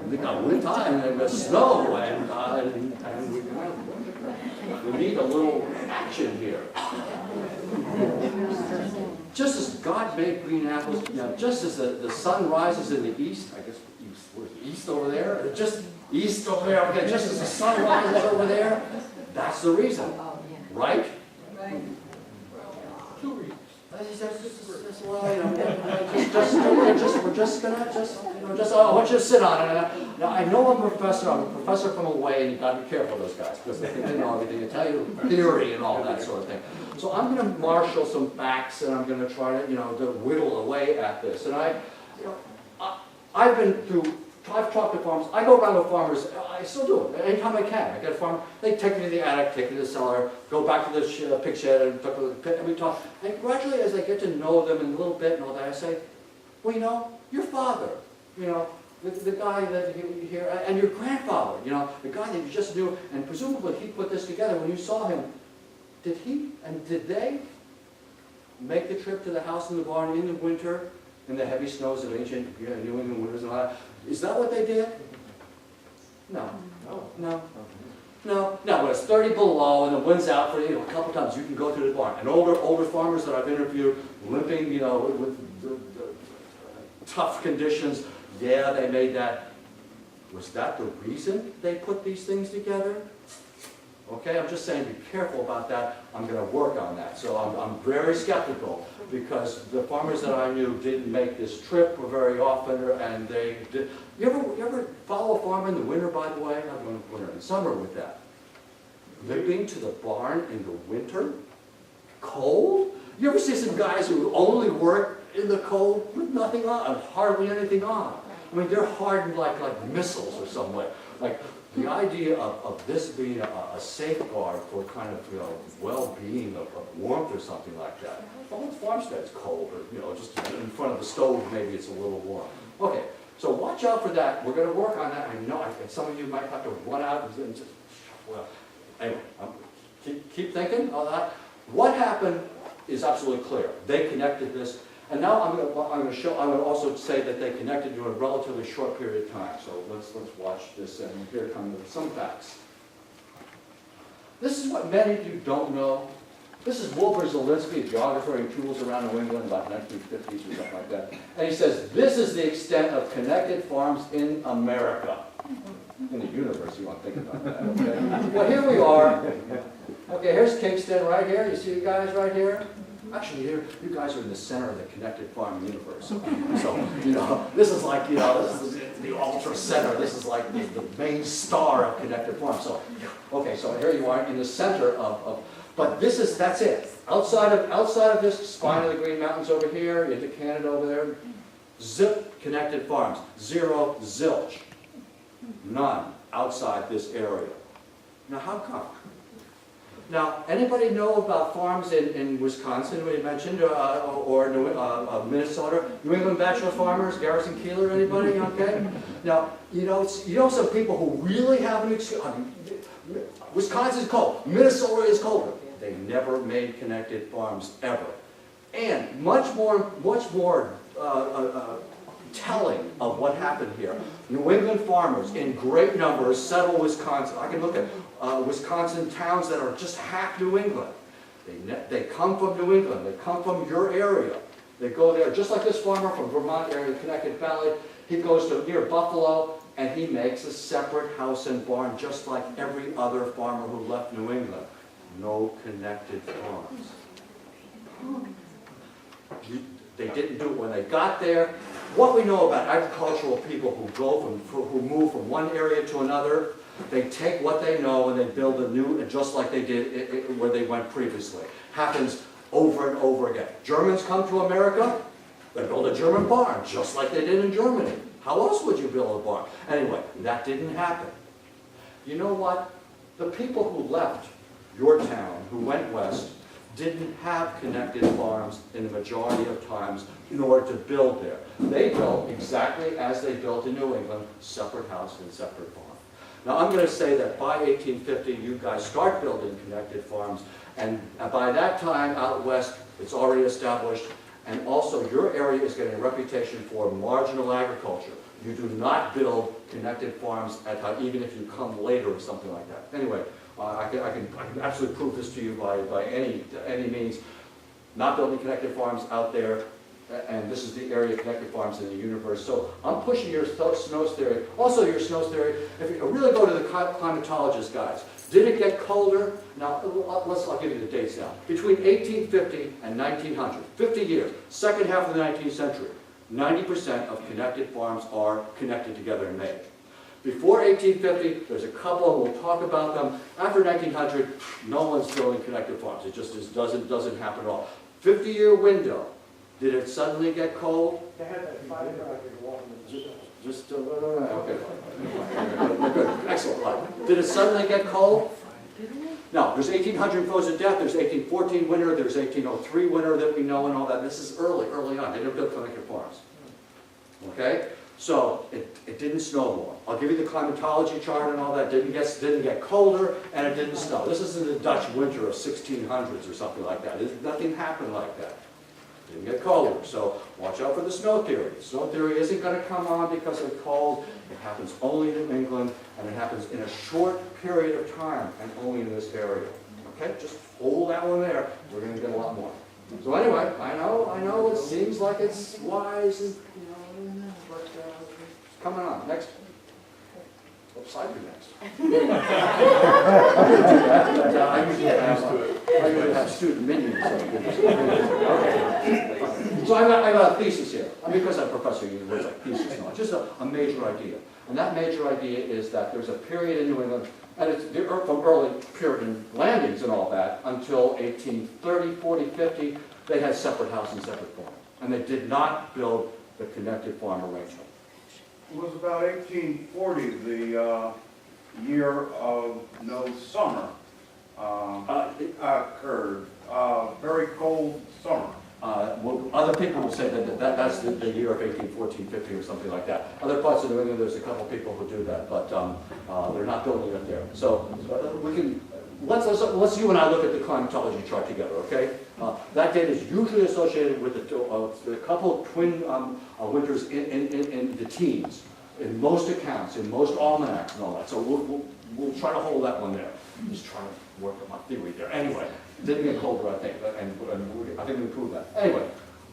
We got winter and the snow, and we need a little action here. Just as God made green apples, just as the sun rises in the east, I guess east, where's east over there? Just east over there, okay, just as the sun rises over there, that's the reason, right? Two reasons. I want you to sit on it. Now, I know I'm a professor from away, and you've got to be careful of those guys, because they think they know everything. They tell you theory and all that sort of thing. So I'm going to marshal some facts, and I'm going to try to, to whittle away at this. And I've been through, I've talked to farmers. I go around with farmers. I still do it anytime I can. I get a farmer. They take me to the attic, take me to the cellar, go back to the pig shed, and talk to the pit, and we talk. And gradually, as I get to know them in a little bit and all that, I say, well, your father, the guy that you hear, and your grandfather, the guy that you just knew, and presumably he put this together when you saw him. Did they make the trip to the house in the barn in the winter, in the heavy snows of ancient New England winters and all that? Is that what they did? No. No, when it's 30 below and the wind's out for a couple times, you can go to the barn. And older farmers that I've interviewed, limping, with the tough conditions, yeah, they made that. Was that the reason they put these things together? Okay, I'm just saying be careful about that. I'm going to work on that. So I'm very skeptical, because the farmers that I knew didn't make this trip very often, and they did. You ever follow a farmer in the winter, by the way? Not going to winter, in summer with that. Limping to the barn in the winter? Cold? You ever see some guys who only work in the cold with nothing on, hardly anything on? I mean, they're hardened like missiles or some way. Like, the idea of this being a safeguard for kind of well-being of warmth or something like that. The whole farmstead's cold, or just in front of the stove maybe it's a little warm. Okay, so watch out for that. We're going to work on that. I know some of you might have to run out and just, well, anyway, keep thinking all that. What happened is absolutely clear. They connected this. And now I'm going to also say that they connected to a relatively short period of time. So let's watch this, and here come some facts. This is what many of you don't know. This is Wilbur Zielinski, a geographer in tools around New England, about 1950s or something like that. And he says, this is the extent of connected farms in America. In the universe, you want to think about that, okay? Well, here we are. Okay, here's Kingston right here. You see you guys right here? Actually, you guys are in the center of the connected farm universe. So, this is like, this is the ultra center. This is like the main star of connected farm. So, okay, so here you are in the center but that's it. Outside of this spine of the Green Mountains over here, into Canada over there, zip connected farms. Zero, zilch. None outside this area. Now, how come? Now, anybody know about farms in Wisconsin, we mentioned, or Minnesota? New England bachelor farmers, Garrison Keillor, anybody? Okay. Now, some people who really have an excuse. Wisconsin's cold. Minnesota is colder. They never made connected farms ever. And much more telling of what happened here. New England farmers in great numbers settle Wisconsin. I can look at Wisconsin towns that are just half New England. They come from New England. They come from your area. They go there, just like this farmer from Vermont area, Connecticut Valley. He goes to near Buffalo, and he makes a separate house and barn, just like every other farmer who left New England. No connected farms. They didn't do it when they got there. What we know about agricultural people who move from one area to another, they take what they know and they build a new, just like they did where they went previously. Happens over and over again. Germans come to America, they build a German barn, just like they did in Germany. How else would you build a barn? Anyway, that didn't happen. You know what? The people who left your town, who went west, didn't have connected farms in the majority of times in order to build there. They built exactly as they built in New England, separate house and separate farm. Now I'm going to say that by 1850 you guys start building connected farms, and by that time out west it's already established, and also your area is getting a reputation for marginal agriculture. You do not build connected farms at height, even if you come later or something like that. Anyway, I can absolutely prove this to you by any means. Not building connected farms out there, and this is the area of connected farms in the universe. So I'm pushing your snows theory. Also your snows theory, if you really go to the climatologist guys, did it get colder? Now, I'll give you the dates now. Between 1850 and 1900, 50 years, second half of the 19th century, 90% of connected farms are connected together and made. Before 1850, there's a couple, and we'll talk about them. After 1900, no one's building connected farms. It just doesn't happen at all. 50-year window. Did it suddenly get cold? They had that five I could walk in the Okay. Good. Excellent. Did it suddenly get cold? No. There's 1800 frozen death. There's 1814 winter. There's 1803 winter that we know and all that. This is early on. They didn't build connected farms. Okay. So it didn't snow more. I'll give you the climatology chart and all that. Didn't get colder, and it didn't snow. This isn't the Dutch winter of 1600s or something like that. Nothing happened like that. Didn't get colder. So watch out for the snow theory. The snow theory isn't going to come on because of cold. It happens only in New England, and it happens in a short period of time, and only in this area. Okay, just hold that one there. We're going to get a lot more. So anyway, I know it seems like it's wise, and but it's coming on. Next. Oops, I'd be next. I'm going to do that, but I usually have student minions. So I got a thesis here. Because I'm a professor, you use like thesis now. Just a major idea. And that major idea is that there's a period in New England, and it's from early Puritan landings and all that, until 1830, 40, 50, they had separate house and separate farm. And they did not build the connected farm arrangement. It was about 1840, the year of no summer occurred. Very cold summer. Well, other people will say that's the year of 1814, 50 or something like that. Other parts of New England, there's a couple people who do that, but they're not building it there. So we can, let's you and I look at the climatology chart together, okay? That date is usually associated with a couple of twin winters in the teens, in most accounts, in most almanacs and all that. So we'll try to hold that one there. I'm just trying to work on my theory there. Anyway, it didn't get colder, I think, and I think we proved that. Anyway,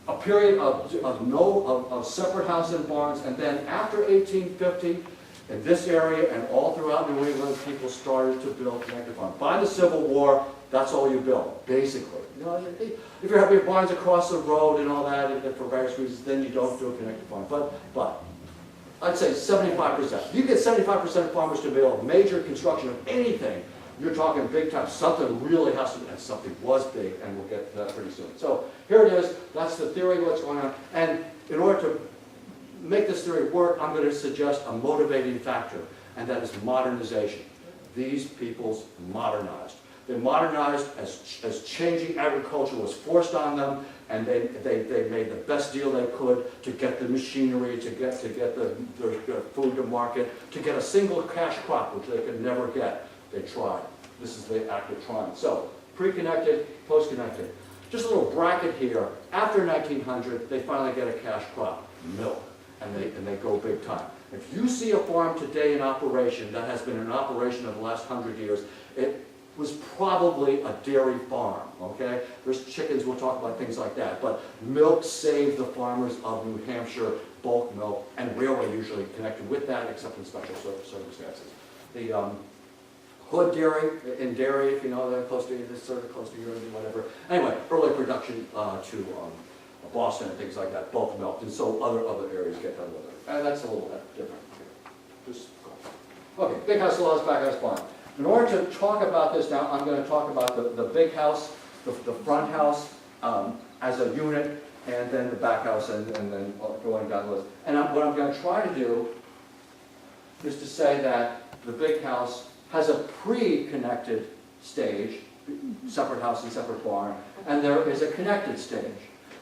a period of separate house and barns, and then after 1850, in this area and all throughout New England, people started to build connected farms. By the Civil War, that's all you built, basically. You know, if you have your barns across the road and all that, and for various reasons, then you don't do a connected farm. But I'd say 75%. You get 75% of farmers to build major construction of anything, you're talking big time. Something really has to be, and something was big, and we'll get to that pretty soon. So here it is. That's the theory of what's going on. And in order to make this theory work, I'm going to suggest a motivating factor, and that is modernization. These peoples modernized. They modernized as changing agriculture was forced on them, and they made the best deal they could to get the machinery, to get the food to market, to get a single cash crop, which they could never get. They tried. This is the act of trying. So, pre-connected, post-connected. Just a little bracket here. After 1900, they finally get a cash crop, milk, and they go big time. If you see a farm today in operation that has been in operation over the last 100 years, it was probably a dairy farm, okay? There's chickens, we'll talk about things like that. But milk saved the farmers of New Hampshire, bulk milk, and railway usually connected with that, except in special circumstances. The Hood Dairy, in Derry, if you know, they're close to, it's sort of close to Unity, whatever. Anyway, early production to Boston and things like that, bulk milk, and so other areas get done with it. And that's a little bit different here. Just okay, big house laws, back house barn. In order to talk about this now, I'm going to talk about the big house, the front house as a unit, and then the back house, and then going down the list. And what I'm going to try to do is to say that the big house has a pre-connected stage, separate house and separate barn, and there is a connected stage.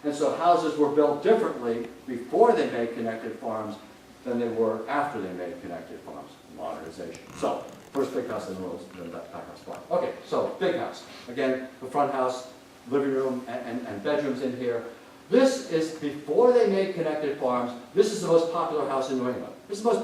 And so houses were built differently before they made connected farms than they were after they made connected farms. Modernization. So, first big house, then back house barn. Okay, so big house. Again, the front house, living room, and bedrooms in here. This is, before they made connected farms, this is the most popular house in New England. This is the most